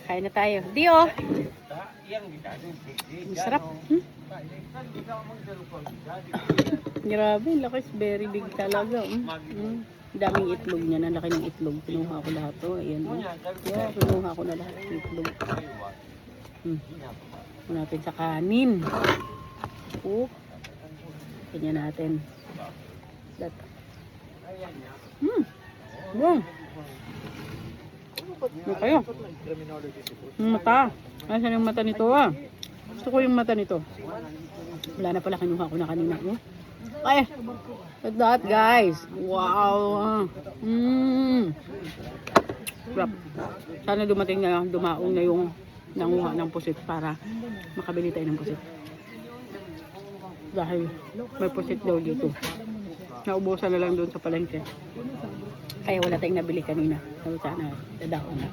Kain na tayo. Dio! Masarap. Grabe, lakas. Very big talaga. Daming itlog niya. Nalaki ng itlog. Pinuha ko lahat to. Ayan. Yeah, pinuha ko na lahat ng itlog. Natin sa kanin. Kanya natin. That. Bong. Ano kayo? Yung mata. Nasaan yung mata nito Gusto ko yung mata nito. Wala na pala, kinuha ko na kanina. Ay! Look at that, guys. Wow! Crap. Sana dumating na, dumaong na yung nanguha ng pusit para makabili tayo ng pusit. Dahil may pusit daw dito. Naubusan na lang doon sa palengke. Kaya wala tayong nabili kanina. Sana dadaon na.